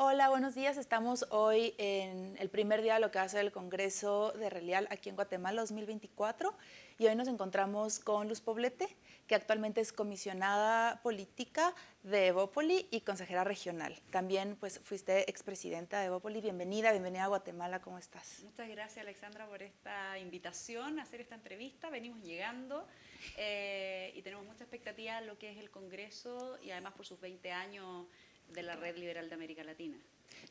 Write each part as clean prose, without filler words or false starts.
Hola, buenos días. Estamos hoy en el primer día de lo que va a ser el Congreso de Relial aquí en Guatemala 2024 y hoy nos encontramos con Luz Poblete, que actualmente es comisionada política de Evópoli y consejera regional. También pues fuiste expresidenta de Evópoli. Bienvenida a Guatemala. ¿Cómo estás? Muchas gracias, Alexandra, por esta invitación a hacer esta entrevista. Venimos llegando y tenemos mucha expectativa en lo que es el Congreso y además por sus 20 años de la Red Liberal de América Latina.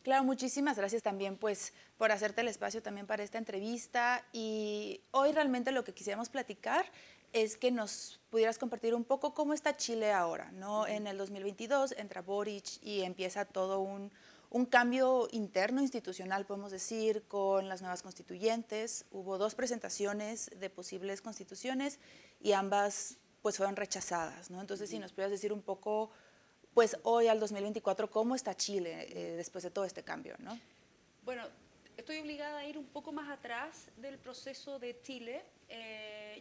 Claro, muchísimas gracias también pues por hacerte el espacio también para esta entrevista, y hoy realmente lo que quisiéramos platicar es que nos pudieras compartir un poco cómo está Chile ahora, ¿no? En el 2022 entra Boric y empieza todo un cambio interno institucional, podemos decir, con las nuevas constituyentes. Hubo 2 presentaciones de posibles constituciones y ambas pues fueron rechazadas, ¿no? Entonces, si nos pudieras decir un poco pues hoy al 2024, ¿cómo está Chile después de todo este cambio, ¿no? Bueno, estoy obligada a ir un poco más atrás del proceso de Chile.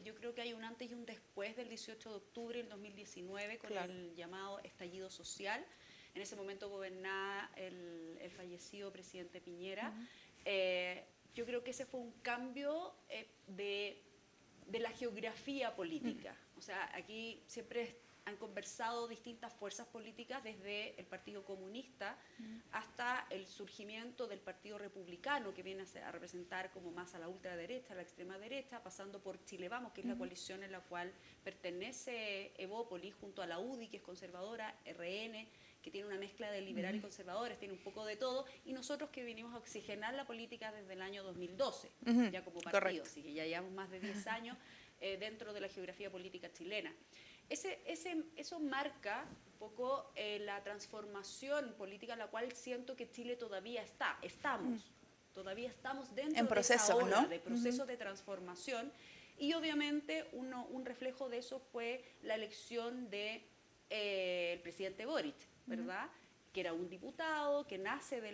Yo creo que hay un antes y un después del 18 de octubre del 2019 con el llamado estallido social. En ese momento gobernaba el fallecido presidente Piñera. Yo creo que ese fue un cambio de la geografía política. O sea, aquí siempre han conversado distintas fuerzas políticas, desde el Partido Comunista hasta el surgimiento del Partido Republicano, que viene a representar como más a la ultraderecha, a la extrema derecha, pasando por Chile Vamos, que es la coalición en la cual pertenece Evópoli, junto a la UDI, que es conservadora, RN, que tiene una mezcla de liberal y conservadores, tiene un poco de todo, y nosotros que vinimos a oxigenar la política desde el año 2012, ya como partido. Correcto. Así que ya llevamos más de 10 años dentro de la geografía política chilena. Eso marca un poco la transformación política en la cual siento que Chile todavía todavía estamos dentro en proceso, de esa ola, ¿no? de proceso de transformación, y obviamente un reflejo de eso fue la elección de el presidente Boric, ¿verdad? Que era un diputado que nace de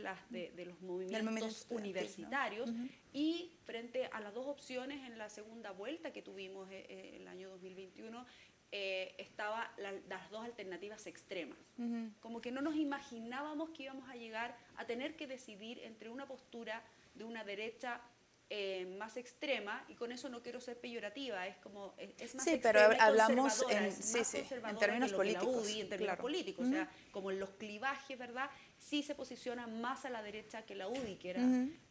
los movimientos universitarios, ¿no? Y frente a las 2 opciones en la segunda vuelta que tuvimos el año 2021, estaban las 2 alternativas extremas. Como que no nos imaginábamos que íbamos a llegar a tener que decidir entre una postura de una derecha más extrema, y con eso no quiero ser peyorativa, es como es más extrema, pero hablamos en términos políticos, políticos, o sea, como en los clivajes, ¿verdad? Sí se posiciona más a la derecha que la UDI, que era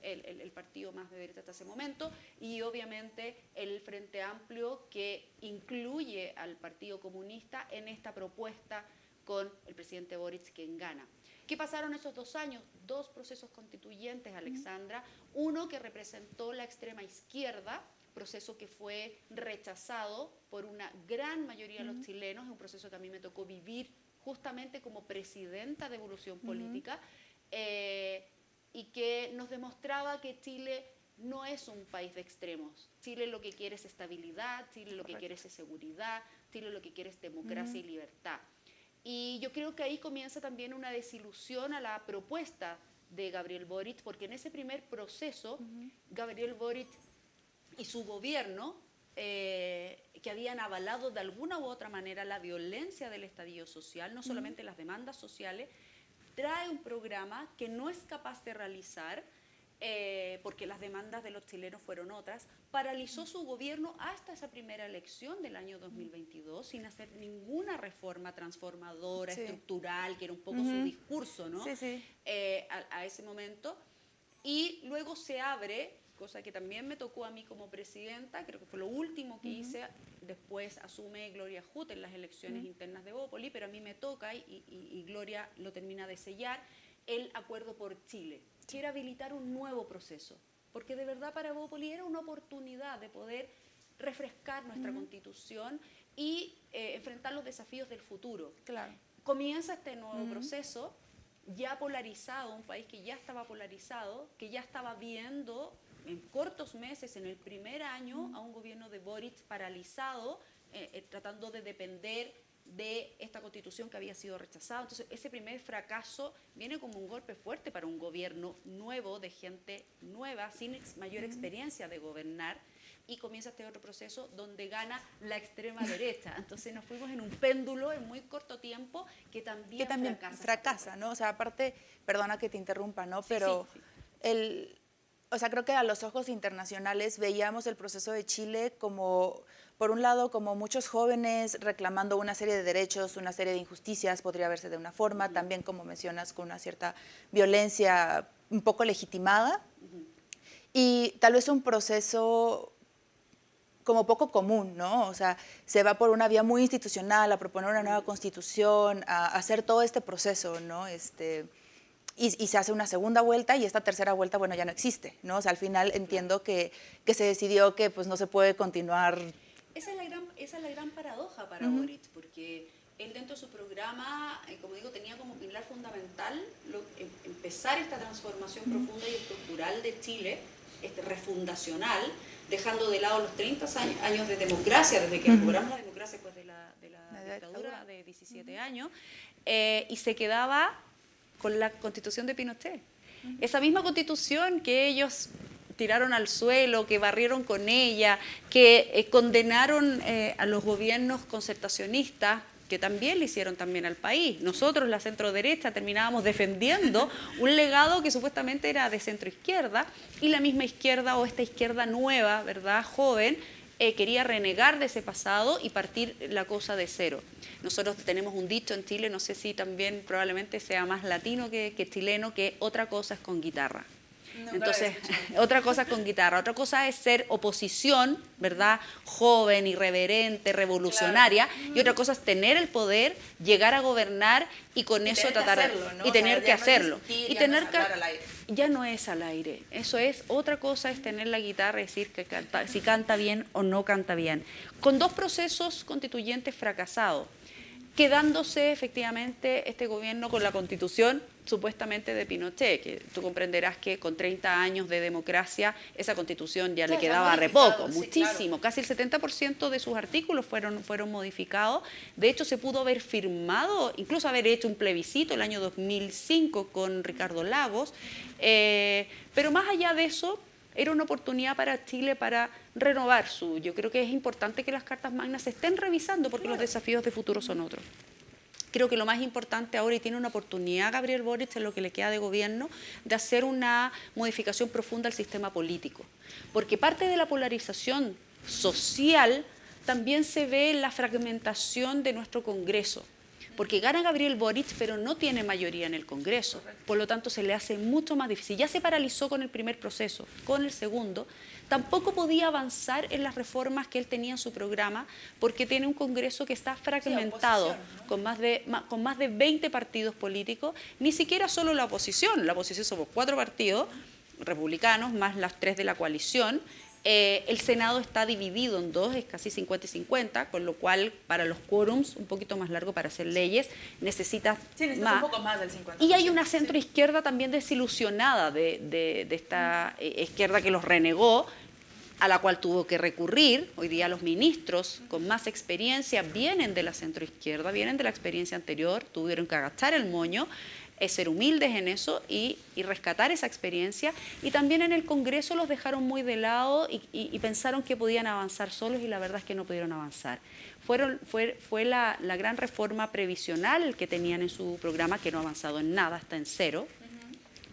el partido más de derecha hasta ese momento, y obviamente el Frente Amplio, que incluye al Partido Comunista en esta propuesta con el presidente Boric, quien gana. ¿Qué pasaron esos 2 años? 2 procesos constituyentes, Alexandra. Uno que representó la extrema izquierda, proceso que fue rechazado por una gran mayoría de los chilenos, un proceso que a mí me tocó vivir justamente como presidenta de Evolución Política, y que nos demostraba que Chile no es un país de extremos. Chile lo que quiere es estabilidad, Chile lo que quiere es seguridad, Chile lo que quiere es democracia y libertad. Y yo creo que ahí comienza también una desilusión a la propuesta de Gabriel Boric, porque en ese primer proceso, Gabriel Boric y su gobierno, que habían avalado de alguna u otra manera la violencia del estallido social, no solamente las demandas sociales, trae un programa que no es capaz de realizar, porque las demandas de los chilenos fueron otras, paralizó su gobierno hasta esa primera elección del año 2022 sin hacer ninguna reforma transformadora, estructural, que era un poco su discurso, ¿no? A ese momento. Y luego se abre, cosa que también me tocó a mí como presidenta, creo que fue lo último que hice, después asume Gloria Hutt en las elecciones internas de Evópoli, pero a mí me toca, y Gloria lo termina de sellar, el Acuerdo por Chile. Quiere habilitar un nuevo proceso, porque de verdad para Evópoli era una oportunidad de poder refrescar nuestra constitución y enfrentar los desafíos del futuro. Claro. Comienza este nuevo proceso, ya polarizado, un país que ya estaba polarizado, que ya estaba viendo en cortos meses, en el primer año, a un gobierno de Boric paralizado, tratando de depender de esta constitución que había sido rechazada. Entonces ese primer fracaso viene como un golpe fuerte para un gobierno nuevo, de gente nueva, sin mayor experiencia de gobernar, y comienza este otro proceso donde gana la extrema derecha. Entonces nos fuimos en un péndulo en muy corto tiempo que también fracasa, ¿no? O sea, aparte, perdona que te interrumpa, ¿no? Sí, Pero sí. o sea, creo que a los ojos internacionales veíamos el proceso de Chile como, por un lado, como muchos jóvenes reclamando una serie de derechos, una serie de injusticias, podría verse de una forma, también como mencionas, con una cierta violencia un poco legitimada, y tal vez un proceso como poco común, ¿no? O sea, se va por una vía muy institucional a proponer una nueva constitución, a hacer todo este proceso, ¿no? Y se hace una segunda vuelta y esta tercera vuelta, bueno, ya no existe, ¿no? O sea, al final entiendo que se decidió que pues no se puede continuar. Esa es la gran paradoja para Boric, porque él dentro de su programa, como digo, tenía como pilar fundamental empezar esta transformación profunda y estructural de Chile, refundacional, dejando de lado los 30 años de democracia, desde que logramos la democracia después de la dictadura de 17 años, y se quedaba con la constitución de Pinochet. Esa misma constitución que ellos tiraron al suelo, que barrieron con ella, que condenaron a los gobiernos concertacionistas, que también le hicieron también al país. Nosotros, la centroderecha, terminábamos defendiendo un legado que supuestamente era de centroizquierda, y la misma izquierda, o esta izquierda nueva, ¿verdad?, joven, quería renegar de ese pasado y partir la cosa de cero. Nosotros tenemos un dicho en Chile, no sé si también probablemente sea más latino que chileno, que otra cosa es con guitarra. Entonces, otra cosa es con guitarra, otra cosa es ser oposición, ¿verdad?, joven, irreverente, revolucionaria, y otra cosa es tener el poder, llegar a gobernar y con eso tratar hacerlo, ¿no? y tener que hacerlo. Y tener que al aire. Ya no es al aire, eso es, otra cosa es tener la guitarra y decir que si canta bien o no canta bien. Con dos procesos constituyentes fracasados, quedándose efectivamente este gobierno con la constitución supuestamente de Pinochet, que tú comprenderás que con 30 años de democracia esa constitución ya le quedaba re poco, muchísimo, casi el 70% de sus artículos fueron modificados. De hecho, se pudo haber firmado, incluso haber hecho un plebiscito el año 2005 con Ricardo Lagos, pero más allá de eso, era una oportunidad para Chile para renovar yo creo que es importante que las cartas magnas se estén revisando porque los desafíos de futuro son otros. Creo que lo más importante ahora, y tiene una oportunidad Gabriel Boric en lo que le queda de gobierno, de hacer una modificación profunda al sistema político. Porque parte de la polarización social también se ve en la fragmentación de nuestro Congreso. Porque gana Gabriel Boric, pero no tiene mayoría en el Congreso. Por lo tanto, se le hace mucho más difícil. Ya se paralizó con el primer proceso, con el segundo. Tampoco podía avanzar en las reformas que él tenía en su programa, porque tiene un Congreso que está fragmentado, ¿no?, con más de 20 partidos políticos. Ni siquiera solo la oposición somos 4 partidos republicanos, más las 3 de la coalición. El Senado está dividido en 2, es casi 50 y 50, con lo cual para los quórums, un poquito más largo para hacer leyes, necesitas un poco más del 50%. Y hay una centroizquierda también desilusionada de esta izquierda que los renegó, a la cual tuvo que recurrir. Hoy día los ministros con más experiencia vienen de la centroizquierda, vienen de la experiencia anterior, tuvieron que agachar el moño, ser humildes en eso y rescatar esa experiencia. Y también en el Congreso los dejaron muy de lado y pensaron que podían avanzar solos, y la verdad es que no pudieron avanzar. Fue la gran reforma previsional que tenían en su programa, que no ha avanzado en nada, está en cero,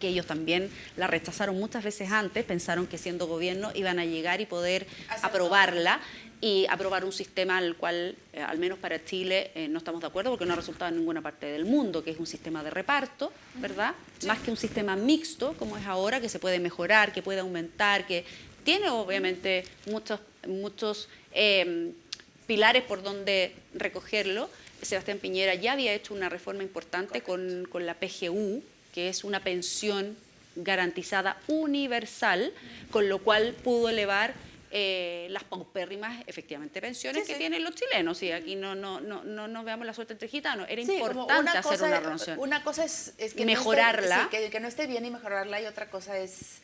que ellos también la rechazaron muchas veces antes, pensaron que siendo gobierno iban a llegar y poder aprobarla, y aprobar un sistema al cual, al menos para Chile, no estamos de acuerdo porque no ha resultado en ninguna parte del mundo, que es un sistema de reparto, ¿verdad? Sí. Más que un sistema mixto, como es ahora, que se puede mejorar, que puede aumentar, que tiene obviamente muchos pilares por donde recogerlo. Sebastián Piñera ya había hecho una reforma importante con la PGU, que es una pensión garantizada universal, con lo cual pudo elevar las paupérrimas, efectivamente, pensiones que tienen los chilenos. Y aquí no veamos la suerte entre gitanos. Era importante hacer una renovación. Una cosa es que mejorarla. Que no esté bien y mejorarla, y otra cosa es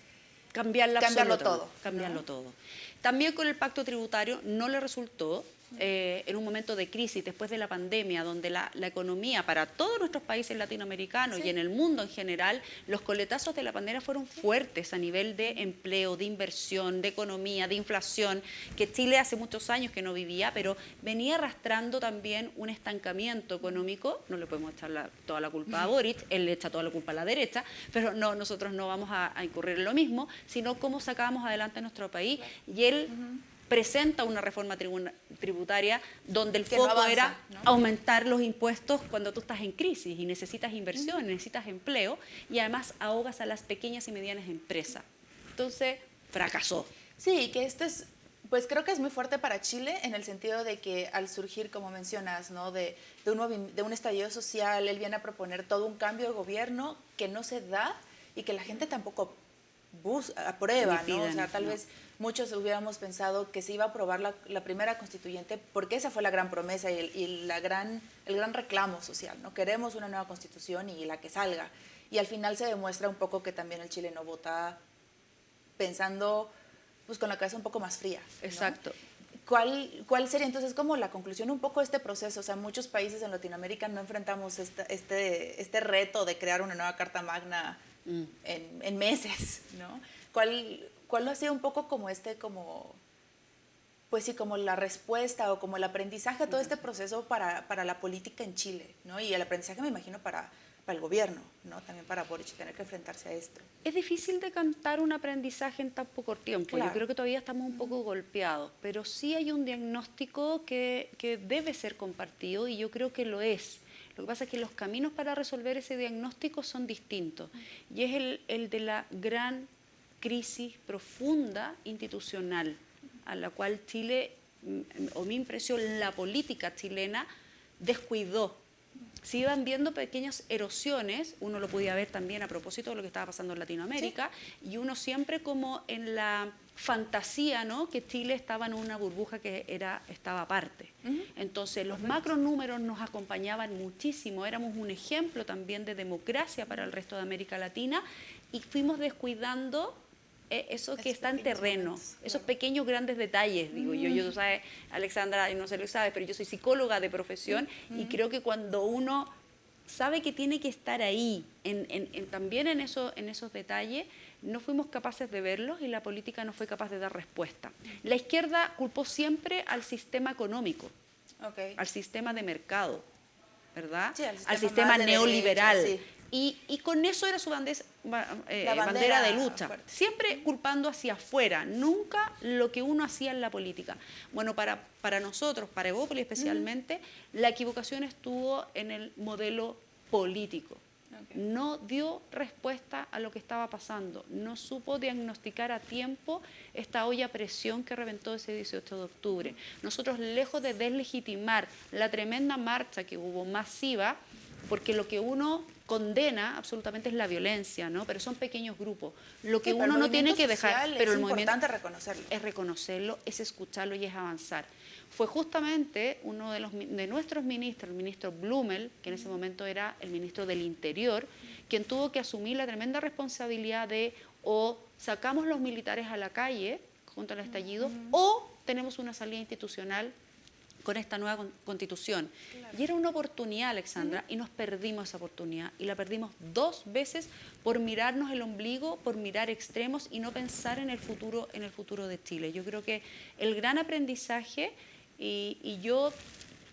cambiarlo todo. ¿No? También con el pacto tributario no le resultó. en un momento de crisis después de la pandemia, donde la economía para todos nuestros países latinoamericanos y en el mundo en general, los coletazos de la pandemia fueron fuertes a nivel de empleo, de inversión, de economía, de inflación, que Chile hace muchos años que no vivía, pero venía arrastrando también un estancamiento económico. No le podemos echar toda la culpa a Boric, él le echa toda la culpa a la derecha, pero no, nosotros no vamos a incurrir en lo mismo, sino cómo sacábamos adelante a nuestro país. Y él presenta una reforma tributaria donde el foco avanza, era ¿no? aumentar los impuestos cuando tú estás en crisis y necesitas inversión, necesitas empleo, y además ahogas a las pequeñas y medianas empresas. Entonces, fracasó. Sí, que esto es, pues creo que es muy fuerte para Chile en el sentido de que al surgir, como mencionas, ¿no? de un estallido social, él viene a proponer todo un cambio de gobierno que no se da y que la gente tampoco aprueba, ¿no? O sea, tal vez muchos hubiéramos pensado que se iba a aprobar la primera constituyente porque esa fue la gran promesa y el gran reclamo social, ¿no? Queremos una nueva constitución y la que salga. Y al final se demuestra un poco que también el chileno vota pensando pues con la cabeza un poco más fría, ¿no? Exacto. ¿Cuál sería entonces como la conclusión un poco de este proceso? O sea, muchos países en Latinoamérica no enfrentamos este reto de crear una nueva Carta Magna en meses, ¿no? ¿Cuál ha sido un poco pues sí, como la respuesta o como el aprendizaje a todo este proceso para la política en Chile, ¿no? Y el aprendizaje, me imagino, para el gobierno, ¿no? También para Boric tener que enfrentarse a esto. Es difícil de cantar un aprendizaje en tan poco tiempo. Claro. Yo creo que todavía estamos un poco golpeados, pero sí hay un diagnóstico que debe ser compartido y yo creo que lo es. Lo que pasa es que los caminos para resolver ese diagnóstico son distintos y es el de la gran crisis profunda institucional a la cual Chile, o mi impresión, la política chilena descuidó. Se iban viendo pequeñas erosiones, uno lo podía ver también a propósito de lo que estaba pasando en Latinoamérica, y uno siempre como en la fantasía, ¿no? Que Chile estaba en una burbuja que estaba aparte. Entonces los macronúmeros nos acompañaban muchísimo, éramos un ejemplo también de democracia para el resto de América Latina y fuimos descuidando eso que está en terreno, esos pequeños grandes detalles, digo yo. Tú sabes, Alexandra, no sé lo sabes, pero yo soy psicóloga de profesión y creo que cuando uno sabe que tiene que estar ahí, también en esos detalles, no fuimos capaces de verlos y la política no fue capaz de dar respuesta. La izquierda culpó siempre al sistema económico, al sistema de mercado, ¿verdad? Sí, al sistema neoliberal. Derecha, sí. Y con eso era su bandera de lucha, fuerte. siempre culpando hacia afuera, nunca lo que uno hacía en la política. Bueno, para nosotros, para Evópolis especialmente, la equivocación estuvo en el modelo político. No dio respuesta a lo que estaba pasando, no supo diagnosticar a tiempo esta olla a presión que reventó ese 18 de octubre. Nosotros, lejos de deslegitimar la tremenda marcha que hubo masiva, porque lo que uno condena absolutamente es la violencia, ¿no? Pero son pequeños grupos. Lo que uno no tiene que dejar, pero el movimiento es importante reconocerlo. Es reconocerlo, es escucharlo y es avanzar. Fue justamente uno de nuestros ministros, el ministro Blumel, que en ese momento era el ministro del Interior, quien tuvo que asumir la tremenda responsabilidad de o sacamos los militares a la calle junto al estallido o tenemos una salida institucional con esta nueva constitución. Claro. Y era una oportunidad, Alexandra, y nos perdimos esa oportunidad. Y la perdimos 2 veces por mirarnos el ombligo, por mirar extremos y no pensar en el futuro de Chile. Yo creo que el gran aprendizaje, y yo,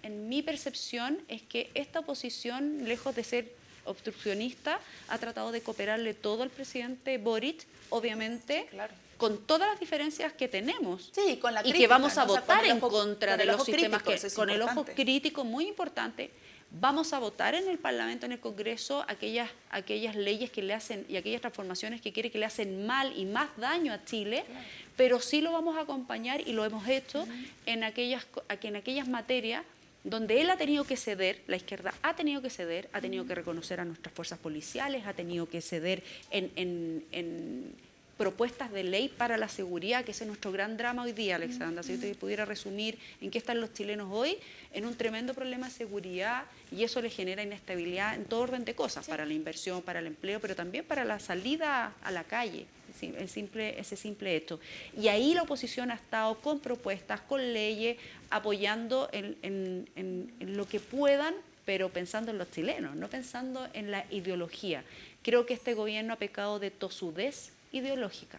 en mi percepción, es que esta oposición, lejos de ser obstruccionista, ha tratado de cooperarle todo al presidente Boric, obviamente, claro, con todas las diferencias que tenemos, sí, con la crítica, y que vamos a ¿no? votar, o sea, en contra de los sistemas crítico, con el ojo crítico, muy importante. Vamos a votar en el Parlamento, en el Congreso, aquellas leyes que le hacen y aquellas transformaciones que quiere que le hacen mal y más daño a Chile, claro, pero sí lo vamos a acompañar y lo hemos hecho en aquellas materias donde él ha tenido que ceder, la izquierda ha tenido que ceder, ha tenido que reconocer a nuestras fuerzas policiales, ha tenido que ceder en propuestas de ley para la seguridad, que ese es nuestro gran drama hoy día, Alexandra. Si yo te pudiera resumir en qué están los chilenos hoy, en un tremendo problema de seguridad, y eso le genera inestabilidad en todo orden de cosas, sí, para la inversión, para el empleo, pero también para la salida a la calle. ese simple hecho. Y ahí la oposición ha estado con propuestas, con leyes, apoyando en lo que puedan, pero pensando en los chilenos, no pensando en la ideología. Creo que este gobierno ha pecado de tosudez ideológica,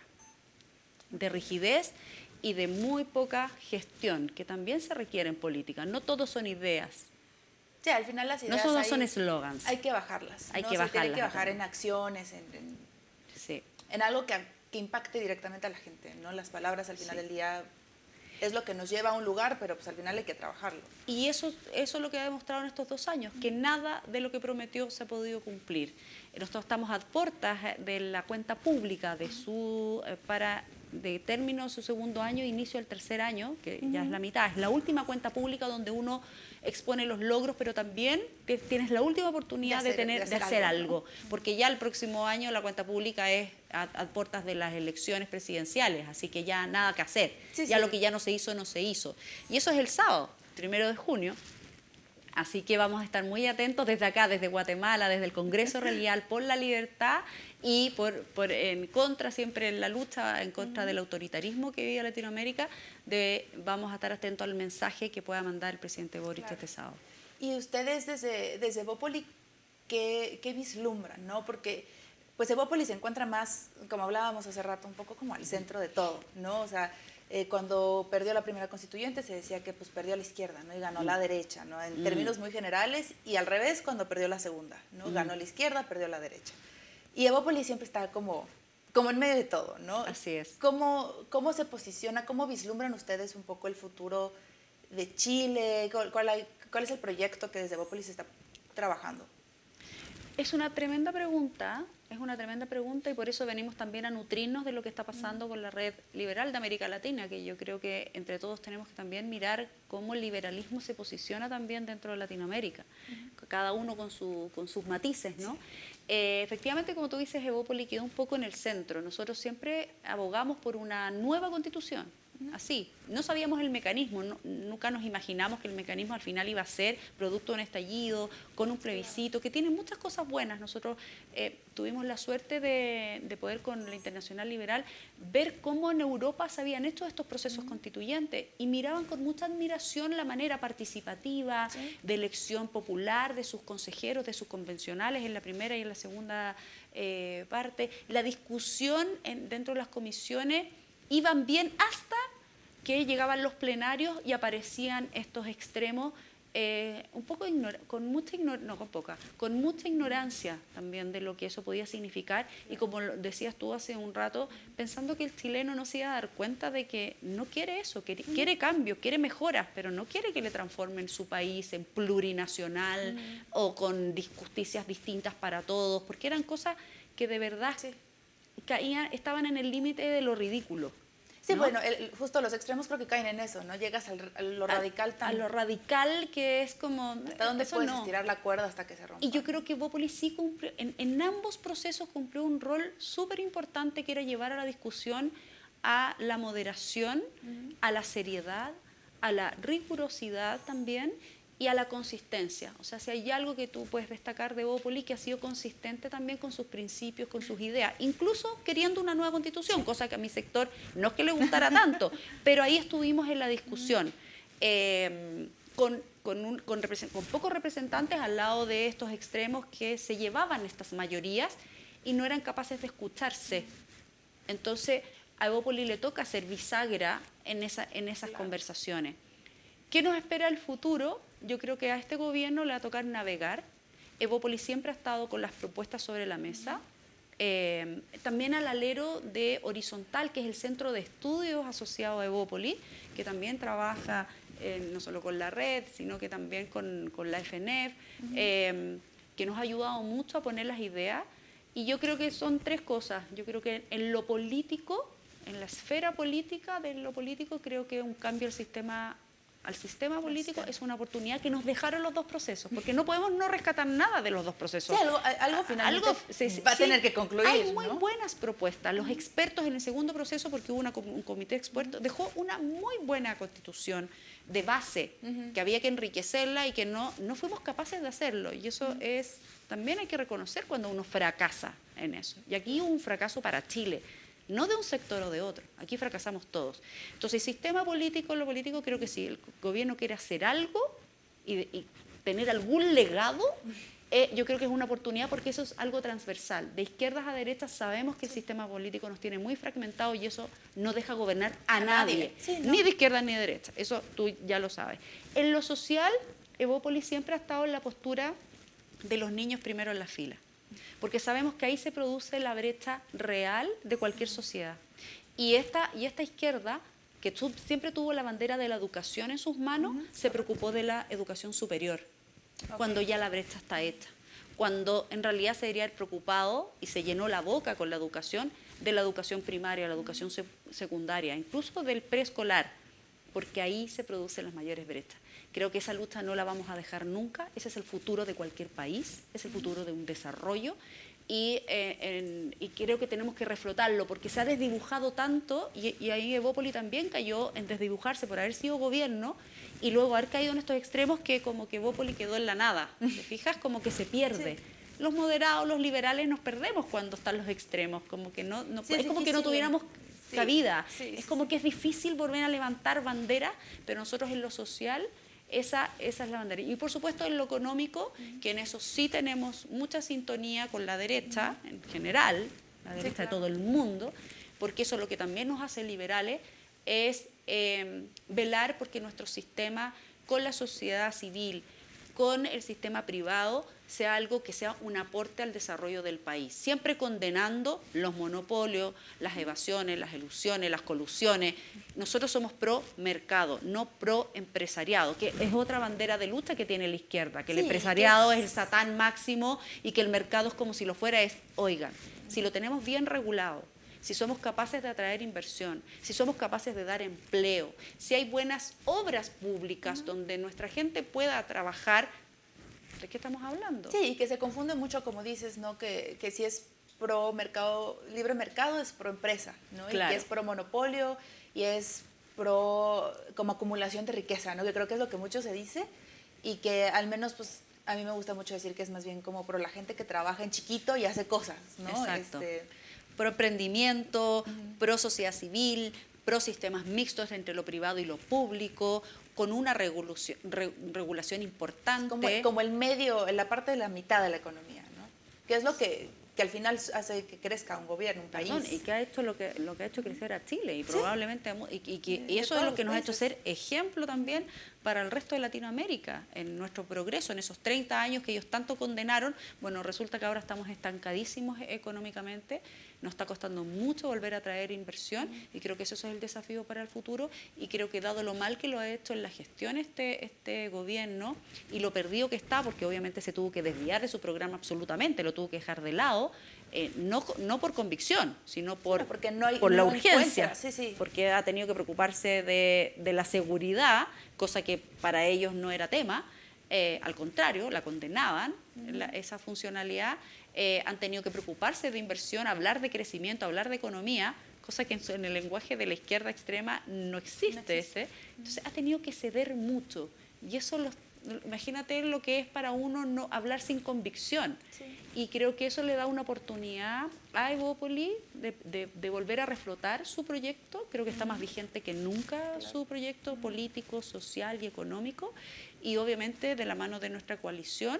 de rigidez y de muy poca gestión, que también se requiere en política. No todos son ideas. Sí, al final las ideas no todos son eslogans. Hay que bajarlas. Hay ¿no? que Se tiene bajarlas. que bajar en acciones, Sí. en algo que impacte directamente a la gente, ¿no? Las palabras al final del día es lo que nos lleva a un lugar, pero pues al final hay que trabajarlo. Y eso es lo que ha demostrado en estos 2 años, que nada de lo que prometió se ha podido cumplir. Nosotros estamos a puertas de la cuenta pública de término de su segundo año e inicio del tercer año, que ya es la mitad. Es la última cuenta pública donde uno expone los logros, pero también tienes la última oportunidad de hacer algo, ¿no? Porque ya el próximo año la cuenta pública es a puertas de las elecciones presidenciales, así que ya nada que hacer. Lo que ya no se hizo, no se hizo. Y eso es el sábado, 1 de junio. Así que vamos a estar muy atentos desde acá, desde Guatemala, desde el Congreso Real por la Libertad y en contra, siempre en la lucha, en contra del autoritarismo que vive Latinoamérica, vamos a estar atentos al mensaje que pueda mandar el presidente Boric este sábado. Y ustedes desde Evópoli, ¿qué vislumbran? ¿No? Porque pues Evópoli se encuentra más, como hablábamos hace rato, un poco como al centro de todo, ¿no? O sea, cuando perdió la primera constituyente se decía que pues perdió a la izquierda, ¿no? Y ganó la derecha, ¿no? En términos muy generales, y al revés cuando perdió la segunda, ¿no? Ganó la izquierda, perdió la derecha. Y Evópoli siempre está como en medio de todo, ¿no? Así es. ¿Cómo se posiciona, cómo vislumbran ustedes un poco el futuro de Chile? ¿Cuál es el proyecto que desde Evópoli se está trabajando? Es una tremenda pregunta, y por eso venimos también a nutrirnos de lo que está pasando con la red liberal de América Latina, que yo creo que entre todos tenemos que también mirar cómo el liberalismo se posiciona también dentro de Latinoamérica, cada uno con sus matices, ¿no? Efectivamente, como tú dices, Evópoli quedó un poco en el centro. Nosotros siempre abogamos por una nueva constitución. Así, no sabíamos el mecanismo, nunca nos imaginamos que el mecanismo al final iba a ser producto de un estallido, con un plebiscito, que tiene muchas cosas buenas. Nosotros tuvimos la suerte de poder con la Internacional Liberal ver cómo en Europa se habían hecho estos procesos constituyentes y miraban con mucha admiración la manera participativa de elección popular de sus consejeros, de sus convencionales en la primera y en la segunda parte, la discusión dentro de las comisiones. Iban bien hasta que llegaban los plenarios y aparecían estos extremos un poco con mucha ignorancia también de lo que eso podía significar, y como decías tú hace un rato, pensando que el chileno no se iba a dar cuenta de que no quiere eso, que quiere cambio, quiere mejoras, pero no quiere que le transformen su país en plurinacional o con justicias distintas para todos, porque eran cosas que de verdad estaban en el límite de lo ridículo. Sí, ¿no? bueno, justo los extremos creo que caen en eso, ¿no? Llegas a lo radical a lo radical que es como... ¿Hasta dónde puedes estirar la cuerda hasta que se rompa? Y yo creo que Evópoli sí cumplió, en ambos procesos cumplió un rol súper importante, que era llevar a la discusión a la moderación, a la seriedad, a la rigurosidad también, y a la consistencia. O sea, si hay algo que tú puedes destacar de Evópoli, que ha sido consistente también con sus principios, con sus ideas, incluso queriendo una nueva constitución, cosa que a mi sector no es que le gustara tanto, pero ahí estuvimos en la discusión, con pocos representantes al lado de estos extremos que se llevaban estas mayorías y no eran capaces de escucharse. Entonces, a Evópoli le toca ser bisagra en esas conversaciones. ¿Qué nos espera el futuro? Yo creo que a este gobierno le va a tocar navegar. Evópoli siempre ha estado con las propuestas sobre la mesa. También al alero de Horizontal, que es el centro de estudios asociado a Evópoli, que también trabaja no solo con la red, sino que también con la FNF, que nos ha ayudado mucho a poner las ideas. Y yo creo que son 3 cosas. Yo creo que en lo político, en la esfera política de lo político, creo que un cambio al sistema político es una oportunidad que nos dejaron los 2 procesos, porque no podemos no rescatar nada de los 2 procesos. Sí, algo finalmente va a tener que concluir. Hay muy buenas propuestas. Los expertos en el segundo proceso, porque hubo un comité de expertos, dejó una muy buena constitución de base, que había que enriquecerla y que no fuimos capaces de hacerlo. Y eso también hay que reconocer cuando uno fracasa en eso. Y aquí hubo un fracaso para Chile. no de un sector o de otro. Aquí fracasamos todos. Entonces, el sistema político, lo político, creo que si el gobierno quiere hacer algo y tener algún legado, yo creo que es una oportunidad porque eso es algo transversal. De izquierdas a derechas sabemos que el sistema político nos tiene muy fragmentado y eso no deja gobernar a nadie. Sí, ¿no? Ni de izquierda ni de derecha. Eso tú ya lo sabes. En lo social, Evópolis siempre ha estado en la postura de los niños primero en la fila. Porque sabemos que ahí se produce la brecha real de cualquier sociedad. Y esta izquierda, que siempre tuvo la bandera de la educación en sus manos, se preocupó de la educación superior. Cuando ya la brecha está hecha, cuando en realidad se debería haber preocupado y se llenó la boca con la educación de la educación primaria, la educación secundaria, incluso del preescolar, porque ahí se producen las mayores brechas. Creo que esa lucha no la vamos a dejar nunca, ese es el futuro de cualquier país, es el futuro de un desarrollo y creo que tenemos que reflotarlo porque se ha desdibujado tanto y ahí Evópolis también cayó en desdibujarse por haber sido gobierno y luego haber caído en estos extremos que como que Evópolis quedó en la nada. ¿Te fijas? Como que se pierde. Sí. Los moderados, los liberales nos perdemos cuando están los extremos, como que no es como que no tuviéramos cabida. Es como que es difícil volver a levantar bandera, pero nosotros en lo social esa es la bandera. Y por supuesto en lo económico, que en eso sí tenemos mucha sintonía con la derecha, en general, la derecha de todo el mundo, porque eso lo que también nos hace liberales es velar porque nuestro sistema con la sociedad civil, con el sistema privado, sea algo que sea un aporte al desarrollo del país, siempre condenando los monopolios, las evasiones, las ilusiones, las colusiones. Nosotros somos pro mercado, no pro empresariado, que es otra bandera de lucha que tiene la izquierda, que el empresariado es el satán máximo y que el mercado es como si lo fuera. Oigan, si lo tenemos bien regulado, si somos capaces de atraer inversión, si somos capaces de dar empleo, si hay buenas obras públicas donde nuestra gente pueda trabajar, ¿de qué estamos hablando? Sí, y que se confunde mucho, como dices, ¿no? Que si es pro mercado, libre mercado es pro empresa, ¿no? Claro. Y que es pro monopolio y es pro como acumulación de riqueza, ¿no? Que creo que es lo que mucho se dice y que al menos pues a mí me gusta mucho decir que es más bien como pro la gente que trabaja en chiquito y hace cosas, ¿no? Exacto. Pro emprendimiento, pro sociedad civil, pro sistemas mixtos entre lo privado y lo público, con una regulación importante. Como el medio, la parte de la mitad de la economía, ¿no? Que es lo que al final hace que crezca un gobierno, un país. Y que ha hecho lo que ha hecho crecer a Chile y probablemente y eso es lo que nos ha hecho ser ejemplo también para el resto de Latinoamérica en nuestro progreso, en esos 30 años que ellos tanto condenaron. Bueno, resulta que ahora estamos estancadísimos económicamente, nos está costando mucho volver a traer inversión y creo que eso es el desafío para el futuro y creo que dado lo mal que lo ha hecho en la gestión este gobierno y lo perdido que está, porque obviamente se tuvo que desviar de su programa absolutamente, lo tuvo que dejar de lado, no por convicción, sino por la urgencia, porque ha tenido que preocuparse de la seguridad, cosa que para ellos no era tema, al contrario, la condenaban, esa funcionalidad, han tenido que preocuparse de inversión, hablar de crecimiento, hablar de economía, cosa que en el lenguaje de la izquierda extrema no existe. Entonces ha tenido que ceder mucho y eso imagínate lo que es para uno no hablar sin convicción. Y creo que eso le da una oportunidad a Evópolis de volver a reflotar su proyecto. Creo que está más vigente que nunca su proyecto político, social y económico. Y obviamente de la mano de nuestra coalición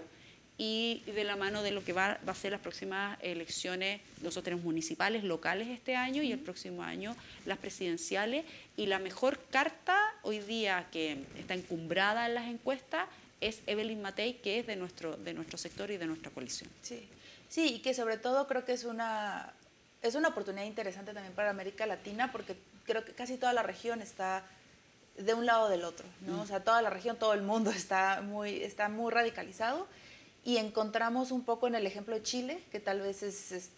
y de la mano de lo que va a ser las próximas elecciones. Nosotros tenemos municipales, locales este año y el próximo año las presidenciales. Y la mejor carta hoy día que está encumbrada en las encuestas es Evelyn Matei, que es de nuestro sector y de nuestra coalición. Sí, y que sobre todo creo que es una oportunidad interesante también para América Latina porque creo que casi toda la región está de un lado del otro, ¿no? O sea, toda la región, todo el mundo está muy radicalizado y encontramos un poco en el ejemplo de Chile, que tal vez es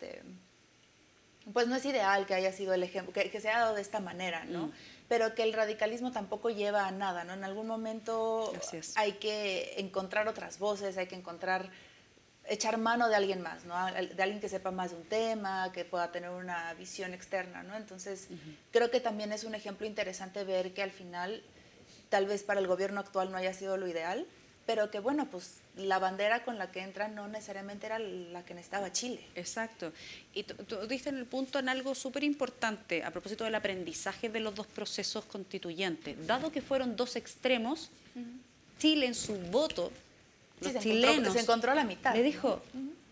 pues no es ideal que haya sido el ejemplo, que se haya dado de esta manera, ¿no? Pero que el radicalismo tampoco lleva a nada, ¿no? En algún momento hay que encontrar otras voces, hay que echar mano de alguien más, ¿no? De alguien que sepa más de un tema, que pueda tener una visión externa, ¿no? Entonces, creo que también es un ejemplo interesante ver que al final, tal vez para el gobierno actual no haya sido lo ideal, pero que bueno, pues la bandera con la que entran no necesariamente era la que necesitaba Chile. Exacto. Y tú diste en el punto en algo súper importante a propósito del aprendizaje de los dos procesos constituyentes. Dado que fueron dos extremos, Chile en su voto, los chilenos, se encontró a la mitad. le dijo,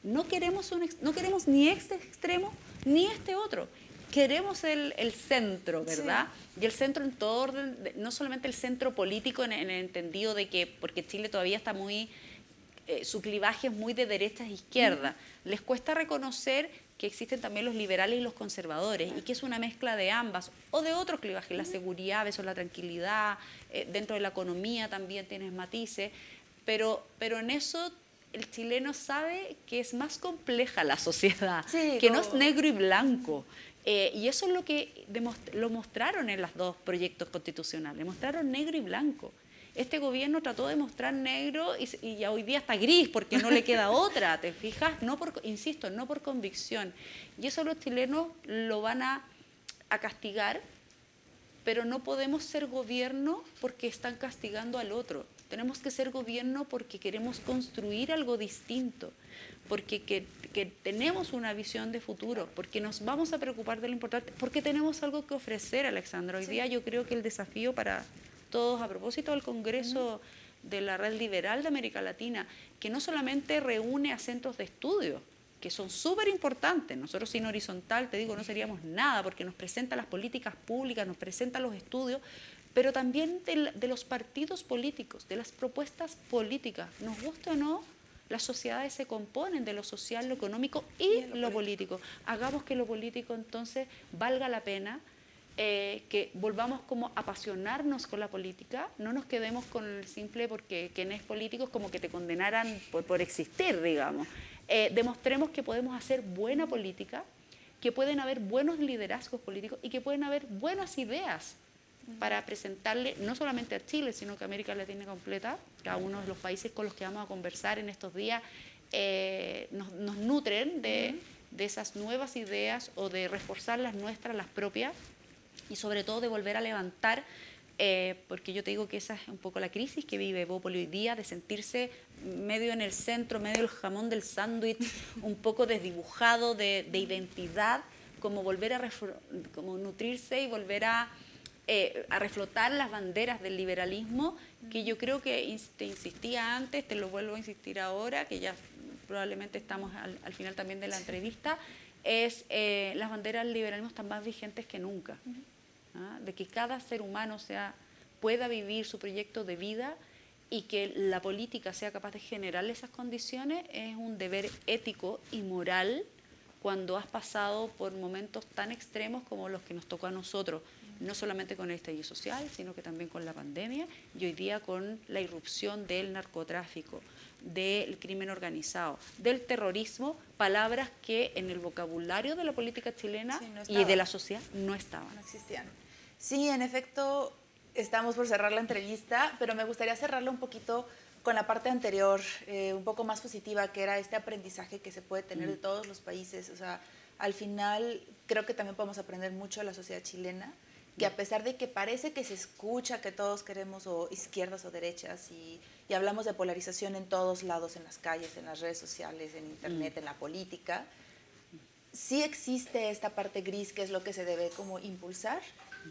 no queremos, no queremos ni este extremo ni este otro. Queremos el centro, ¿verdad? Sí. Y el centro en todo orden, no solamente el centro político en el entendido de que, porque Chile todavía está muy, su clivaje es muy de derecha a izquierda. Les cuesta reconocer que existen también los liberales y los conservadores y que es una mezcla de ambas o de otros clivajes, la seguridad, a veces la tranquilidad, dentro de la economía también tienes matices, pero en eso el chileno sabe que es más compleja la sociedad, sí, que no es negro y blanco. Y eso es lo que lo mostraron en los dos proyectos constitucionales, mostraron negro y blanco. Este gobierno trató de mostrar negro y ya hoy día está gris porque no le queda otra, ¿te fijas? No por, insisto, no por convicción. Y eso los chilenos lo van a castigar, pero no podemos ser gobierno porque están castigando al otro. Tenemos que ser gobierno porque queremos construir algo distinto, porque que tenemos una visión de futuro, porque nos vamos a preocupar de lo importante, porque tenemos algo que ofrecer, Alexandra. Hoy día yo creo que el desafío para todos, a propósito del Congreso de la Red Liberal de América Latina, que no solamente reúne a centros de estudio, que son súper importantes. Nosotros sin Horizontal, te digo, no seríamos nada, porque nos presenta las políticas públicas, nos presenta los estudios, pero también de los partidos políticos, de las propuestas políticas. Nos gusta o no, las sociedades se componen de lo social, lo económico y lo político. Hagamos que lo político entonces valga la pena, que volvamos como a apasionarnos con la política, no nos quedemos con el simple porque quien es político es como que te condenaran por existir, digamos. Demostremos que podemos hacer buena política, que pueden haber buenos liderazgos políticos y que pueden haber buenas ideas para presentarle no solamente a Chile, sino que a América Latina completa. Cada uno de los países con los que vamos a conversar en estos días nos nutren de esas nuevas ideas o de reforzar las nuestras, las propias, y sobre todo de volver a levantar, porque yo te digo que esa es un poco la crisis que vive Bópoli hoy día, de sentirse medio en el centro, medio el jamón del sándwich, un poco desdibujado de identidad, como volver a como nutrirse y volver a reflotar las banderas del liberalismo, que yo creo que te insistía antes, te lo vuelvo a insistir ahora, que ya probablemente estamos al final también de la entrevista, es las banderas del liberalismo están más vigentes que nunca. De que cada ser humano pueda vivir su proyecto de vida y que la política sea capaz de generar esas condiciones es un deber ético y moral cuando has pasado por momentos tan extremos como los que nos tocó a nosotros, no solamente con el estallido social, sino que también con la pandemia y hoy día con la irrupción del narcotráfico, del crimen organizado, del terrorismo, palabras que en el vocabulario de la política chilena y de la sociedad no estaban. No existían. Sí, en efecto, estamos por cerrar la entrevista, pero me gustaría cerrarla un poquito con la parte anterior, un poco más positiva, que era este aprendizaje que se puede tener de todos los países. O sea, al final creo que también podemos aprender mucho de la sociedad chilena, que a pesar de que parece que se escucha que todos queremos o izquierdas o derechas y hablamos de polarización en todos lados, en las calles, en las redes sociales, en internet, en la política, sí existe esta parte gris que es lo que se debe como impulsar.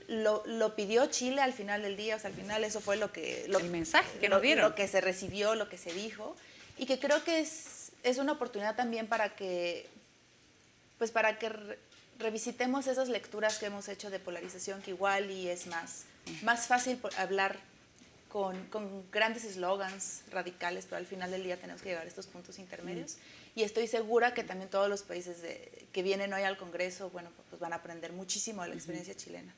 Lo pidió Chile al final del día, o sea, al final eso fue el mensaje que nos dieron. Lo que se recibió, lo que se dijo, y que creo que es una oportunidad también para que revisitemos esas lecturas que hemos hecho de polarización, que igual y es más fácil hablar con grandes eslogans radicales, pero al final del día tenemos que llegar a estos puntos intermedios. Y estoy segura que también todos los países que vienen hoy al Congreso, bueno, pues van a aprender muchísimo de la experiencia chilena.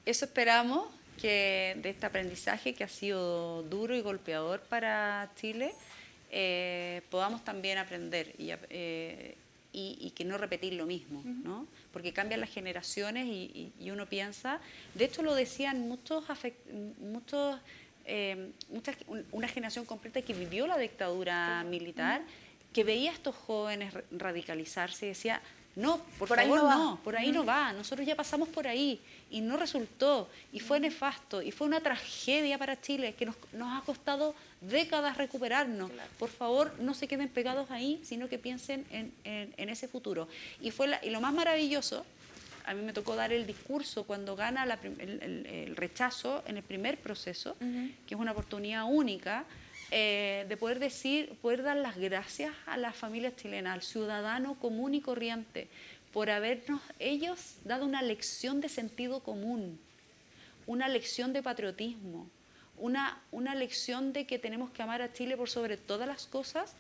Eso esperamos, que de este aprendizaje que ha sido duro y golpeador para Chile, podamos también aprender y que no repetir lo mismo, ¿no? Porque cambian las generaciones y uno piensa, de hecho lo decían una generación completa que vivió la dictadura militar, que veía a estos jóvenes radicalizarse y decía, No, por Por ahí favor, no va. no, por ahí no va. Nosotros ya pasamos por ahí y no resultó, y fue nefasto, y fue una tragedia para Chile que nos ha costado décadas recuperarnos. Claro. Por favor, no se queden pegados ahí, sino que piensen en ese futuro. Y lo más maravilloso, a mí me tocó dar el discurso cuando gana el rechazo en el primer proceso, que es una oportunidad única, de poder dar las gracias a las familias chilenas, al ciudadano común y corriente, por habernos ellos dado una lección de sentido común, una lección de patriotismo, una lección de que tenemos que amar a Chile por sobre todas las cosas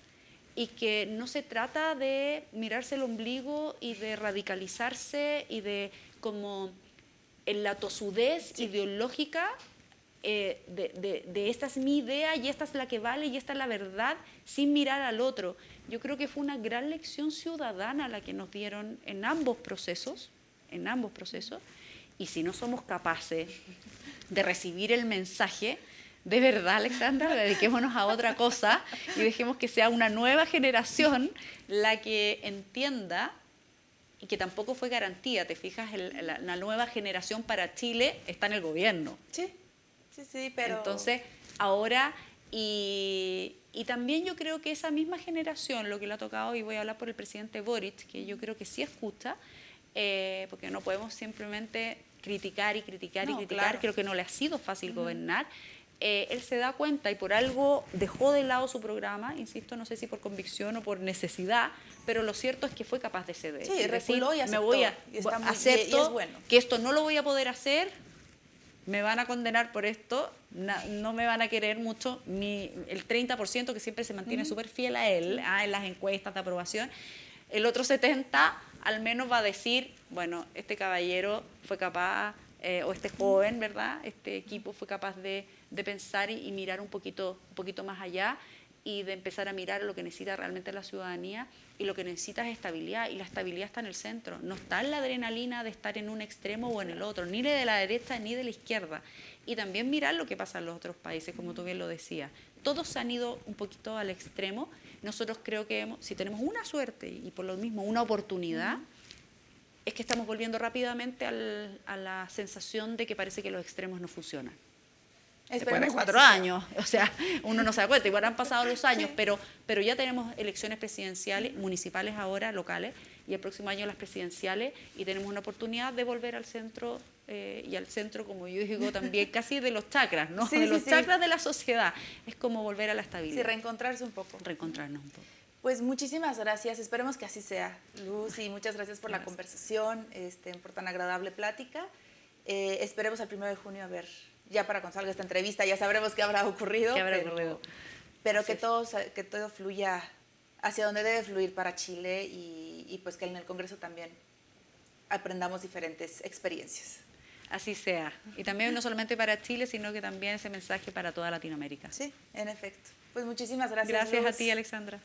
y que no se trata de mirarse el ombligo y de radicalizarse y de como en la tosudez ideológica de esta es mi idea y esta es la que vale y esta es la verdad, sin mirar al otro. Yo creo que fue una gran lección ciudadana la que nos dieron en ambos procesos, y si no somos capaces de recibir el mensaje, de verdad, Alexandra, dediquémonos a otra cosa y dejemos que sea una nueva generación la que entienda, y que tampoco fue garantía, te fijas, la nueva generación para Chile está en el gobierno. Sí, pero... Entonces, ahora, y también yo creo que esa misma generación, lo que le ha tocado, y voy a hablar por el presidente Boric, que yo creo que sí escucha, porque no podemos simplemente criticar, Claro. creo que no le ha sido fácil gobernar. Él se da cuenta y por algo dejó de lado su programa, insisto, no sé si por convicción o por necesidad, pero lo cierto es que fue capaz de ceder. Sí, reculó y aceptó. Me voy Y es bueno. que esto no lo voy a poder hacer, me van a condenar por esto, no me van a querer mucho, ni el 30% que siempre se mantiene súper fiel a él, en las encuestas de aprobación, el otro 70% al menos va a decir, bueno, este caballero fue capaz, o este joven, ¿verdad? Este equipo fue capaz de pensar y mirar un poquito más allá y de empezar a mirar lo que necesita realmente la ciudadanía, y lo que necesita es estabilidad, y la estabilidad está en el centro, no está en la adrenalina de estar en un extremo o en el otro, ni de la derecha ni de la izquierda, y también mirar lo que pasa en los otros países, como tú bien lo decías. Todos se han ido un poquito al extremo. Nosotros creo que si tenemos una suerte y por lo mismo una oportunidad, es que estamos volviendo rápidamente a la sensación de que parece que los extremos no funcionan. Después de 4 años, o sea, uno no se da cuenta, igual han pasado los años, pero ya tenemos elecciones presidenciales, municipales ahora, locales, y el próximo año las presidenciales, y tenemos una oportunidad de volver al centro, y al centro, como yo digo, también casi de los chakras, ¿no? De los chakras de la sociedad. Es como volver a la estabilidad. Sí, reencontrarse un poco. Reencontrarnos un poco. Pues muchísimas gracias, esperemos que así sea, Luz, y muchas gracias por la conversación, por tan agradable plática. Esperemos al 1 de junio a ver, ya para cuando salga esta entrevista, ya sabremos qué habrá ocurrido. Pero que todo fluya hacia donde debe fluir para Chile, y pues que en el Congreso también aprendamos diferentes experiencias. Así sea. Y también no solamente para Chile, sino que también ese mensaje para toda Latinoamérica. Sí, en efecto. Pues muchísimas gracias, Gracias Luz. a ti, Alexandra.